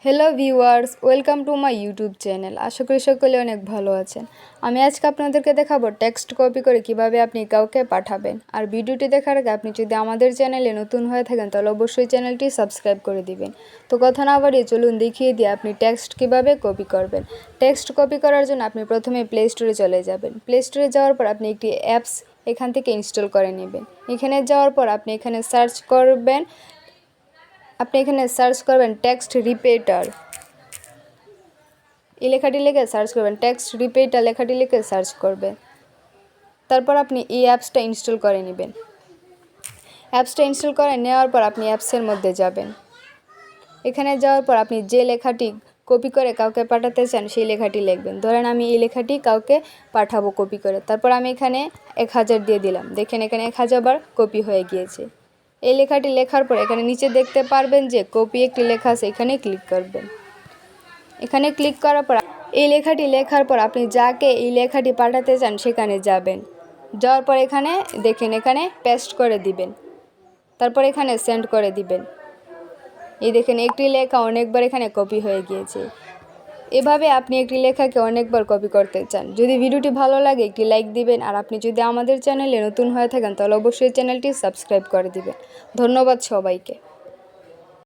Hello viewers, welcome to my YouTube channel. আশা করি সকলে অনেক ভালো আছেন। আমি আজকে আপনাদেরকে দেখাবো টেক্সট কপি করে কিভাবে আপনি কাউকে পাঠাবেন। আর ভিডিওটি দেখার আগে আপনি যদি আমাদের চ্যানেলে নতুন হয়ে থাকেন তাহলে অবশ্যই চ্যানেলটি সাবস্ক্রাইব করে দিবেন। তো কথা না বাড়িয়ে চলুন দেখিয়ে দিয়ে আপনি টেক্সট কিভাবে কপি করবেন। টেক্সট কপি করার জন্য আপনি প্রথমে প্লে স্টোরে চলে যাবেন। প্লে স্টোরে যাওয়ার পর আপনি একটি অ্যাপস এখান থেকে ইনস্টল করে নেবেন। এখানে যাওয়ার পর আপনি এখানে সার্চ করবেন টেক্সট রিপিটার। এই লেখাটি লিখে সার্চ করবেন, টেক্সট রিপিটার লেখাটি লিখে সার্চ করবেন। তারপর আপনি এই অ্যাপসটা ইনস্টল করে নেবেন। অ্যাপসটা ইনস্টল করে নেওয়ার পর আপনি অ্যাপসের মধ্যে যাবেন। এখানে যাওয়ার পর আপনি যে লেখাটি কপি করে কাউকে পাঠাতে চান সেই লেখাটি লিখবেন। ধরেন আমি এই লেখাটি কাউকে পাঠাবো কপি করে। তারপর আমি এখানে 1000 দিয়ে দিলাম। দেখেন এখানে 1000 বার কপি হয়ে গিয়েছে। এই লেখাটি লেখার পর এখানে নিচে দেখতে পারবেন যে কপি একটি লেখা আছে, এখানে ক্লিক করবেন। এখানে ক্লিক করার পর এই লেখাটি লেখার পর আপনি যাকে এই লেখাটি পাঠাতে চান সেখানে যাবেন। যাওয়ার পর এখানে দেখেন এখানে পেস্ট করে দিবেন। তারপর এখানে সেন্ড করে দিবেন। এই দেখেন একটি লেখা অনেকবার এখানে কপি হয়ে গিয়েছে। এভাবে আপনি একটি লেখাকে অনেকবার কপি করতে চান। যদি ভিডিওটি ভালো লাগে একটি লাইক দিবেন। আর আপনি যদি আমাদের চ্যানেলে নতুন হয়ে থাকেন তাহলে অবশ্যই চ্যানেলটি সাবস্ক্রাইব করে দিবেন। ধন্যবাদ সবাইকে।